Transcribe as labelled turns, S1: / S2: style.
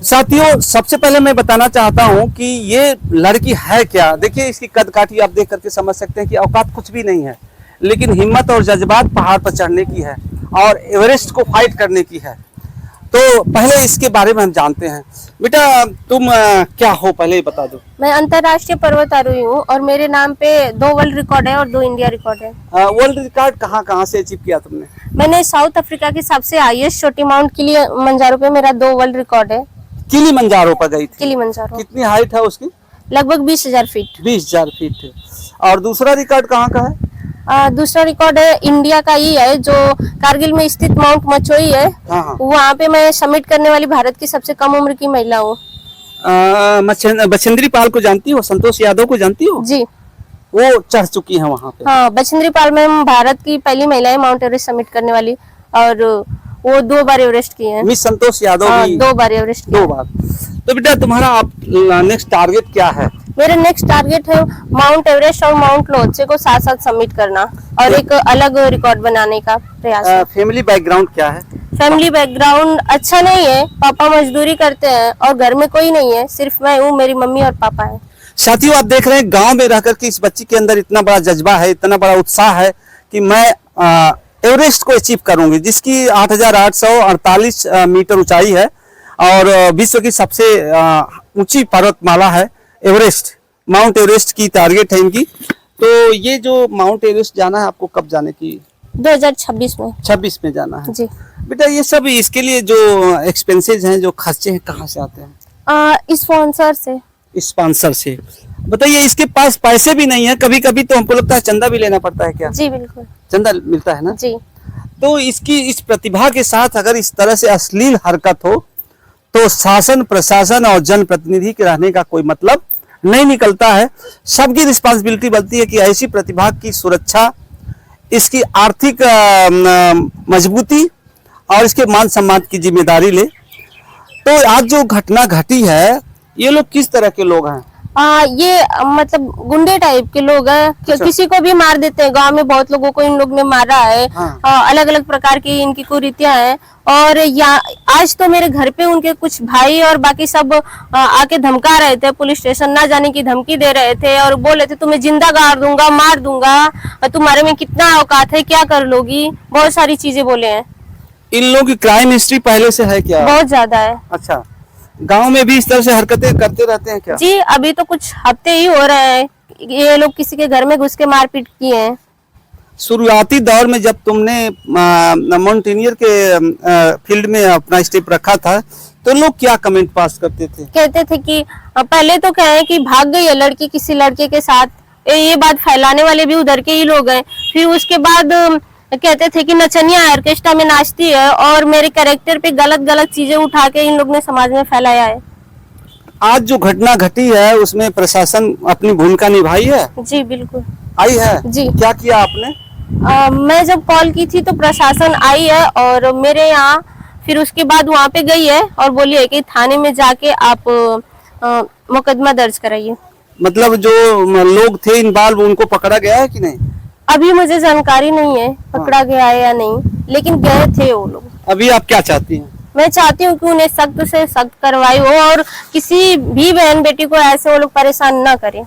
S1: साथियों, सबसे पहले मैं बताना चाहता हूं कि ये लड़की है क्या। देखिए इसकी कद काठी आप देख करके समझ सकते हैं कि औकात कुछ भी नहीं है, लेकिन हिम्मत और जज्बात पहाड़ पर चढ़ने की है और एवरेस्ट को फाइट करने की है। तो पहले इसके बारे में हम जानते हैं। बेटा तुम क्या हो, पहले ही बता दो।
S2: मैं अंतर्राष्ट्रीय पर्वतारोही हूँ और मेरे नाम पे 2 वर्ल्ड रिकॉर्ड है और 2 इंडिया रिकॉर्ड है।
S1: वर्ल्ड रिकॉर्ड कहाँ से अचीव किया तुमने?
S2: मैंने साउथ अफ्रीका की सबसे हाईएस्ट चोटी माउंट किलिमंजारो पे मेरा 2 वर्ल्ड रिकॉर्ड है।
S1: किलिमंजारो पर गई थी?
S2: किलिमंजारो।
S1: कितनी हाइट है उसकी?
S2: लगभग 20,000 फीट।
S1: 20,000 फीट है। और दूसरा रिकॉर्ड कहाँ का है?
S2: दूसरा रिकॉर्ड है इंडिया का ही है, जो कारगिल में स्थित माउंट मचोई है।
S1: हाँ।
S2: वहाँ पे मैं समिट करने वाली भारत की सबसे कम उम्र की महिला हूँ।
S1: बछेंद्री पाल को जानती हो? संतोष यादव को जानती हो?
S2: जी,
S1: वो चढ़ चुकी है वहाँ पे।
S2: हाँ, बछेंद्री पाल मैम भारत की पहली महिला है माउंट एवरेस्ट समिट करने वाली, और वो 2 बार एवरेस्ट की है।
S1: मिस संतोष यादव भी
S2: 2 बार एवरेस्ट की
S1: 2
S2: है।
S1: बार। तो बेटा तुम्हारा आप नेक्स्ट टारगेट क्या है?
S2: मेरा नेक्स्ट टारगेट है माउंट एवरेस्ट और माउंट लोत्से को साथ साथ सबमिट करना और एक अलग रिकॉर्ड बनाने का प्रयास है।
S1: फैमिली बैकग्राउंड क्या है?
S2: फैमिली बैकग्राउंड अच्छा नहीं है। पापा मजदूरी करते हैं और घर में कोई नहीं है, सिर्फ मैं हूँ, मेरी मम्मी और पापा है।
S1: साथियों, आप देख रहे हैं गांव में रहकर के इस बच्ची के अंदर इतना बड़ा जज्बा है, इतना बड़ा उत्साह है कि मैं एवरेस्ट को अचीव करूंगी, जिसकी 8,848 मीटर ऊंचाई है और विश्व की सबसे ऊंची पर्वतमाला है एवरेस्ट। माउंट एवरेस्ट की टारगेट है इनकी। तो ये जो माउंट एवरेस्ट जाना है, आपको कब जाने की?
S2: 2026 में।
S1: 26 में जाना है
S2: जी।
S1: बेटा, ये सब इसके लिए जो एक्सपेंसेस हैं, जो खर्चे हैं, कहाँ से आते हैं?
S2: स्पॉन्सर से।
S1: स्पॉन्सर से। बताइए, इसके पास पैसे भी नहीं है, कभी कभी तो हमको लगता है चंदा भी लेना पड़ता है क्या?
S2: जी बिल्कुल,
S1: चंदा मिलता है ना?
S2: जी।
S1: तो इसकी इस प्रतिभा के साथ अगर इस तरह से अश्लील हरकत हो तो शासन, प्रशासन और जनप्रतिनिधि के रहने का कोई मतलब नहीं निकलता है। सबकी रिस्पांसिबिलिटी बनती है कि ऐसी प्रतिभा की सुरक्षा, इसकी आर्थिक मजबूती और इसके मान सम्मान की जिम्मेदारी ले। तो आज जो घटना घटी है, ये लोग किस तरह के लोग हैं?
S2: ये मतलब गुंडे टाइप के लोग हैं।
S1: अच्छा।
S2: किसी को भी मार देते हैं। गांव में बहुत लोगों को इन लोग ने मारा है।
S1: हाँ।
S2: अलग अलग प्रकार की इनकी कुरीतियां हैं। और आज तो मेरे घर पे उनके कुछ भाई और बाकी सब आके धमका रहे थे, पुलिस स्टेशन ना जाने की धमकी दे रहे थे और बोल रहे थे तुम्हें जिंदा गाड़ दूंगा, मार दूंगा, तुम्हारे में कितना औकात है, क्या कर लोगी, बहुत सारी चीजें बोले हैं।
S1: इन लोगों की क्राइम हिस्ट्री पहले से है क्या?
S2: बहुत ज्यादा है।
S1: अच्छा, गांव में भी इस तरह से हरकतें करते रहते हैं क्या?
S2: जी, अभी तो कुछ हफ्ते ही हो रहे हैं ये लोग किसी के घर में घुस के मारपीट किए हैं।
S1: शुरुआती दौर में जब तुमने माउंटेनियर के फील्ड में अपना स्टेप रखा था, तो लोग क्या कमेंट पास करते थे?
S2: कहते थे कि पहले तो कहे कि भाग गई है लड़की किसी लड़के के साथ, ये बात फैलाने वाले भी उधर के ही लोग हैं। फिर उसके बाद कहते थे कि नचनिया ऑर्केस्ट्रा में नाचती है और मेरे कैरेक्टर पे गलत गलत चीजें उठा के इन लोग ने समाज में फैलाया है। आज
S1: जो घटना घटी है उसमें प्रशासन अपनी भूमिका निभाई है?
S2: जी बिल्कुल
S1: आई है।
S2: जी।
S1: क्या किया आपने?
S2: मैं जब कॉल की थी तो प्रशासन आई है और मेरे यहाँ, फिर उसके बाद वहाँ पे गई है और बोली है कि थाने में जाके आप मुकदमा दर्ज कराइए।
S1: मतलब जो लोग थे इन्वॉल्व, उनको पकड़ा गया है कि नहीं?
S2: अभी मुझे जानकारी नहीं है पकड़ा गया है या नहीं, लेकिन गए थे वो लोग।
S1: अभी आप क्या चाहती हैं?
S2: मैं चाहती हूँ कि उन्हें सख्त से सख्त कार्रवाई हो और किसी भी बहन बेटी को ऐसे वो लोग परेशान न करें।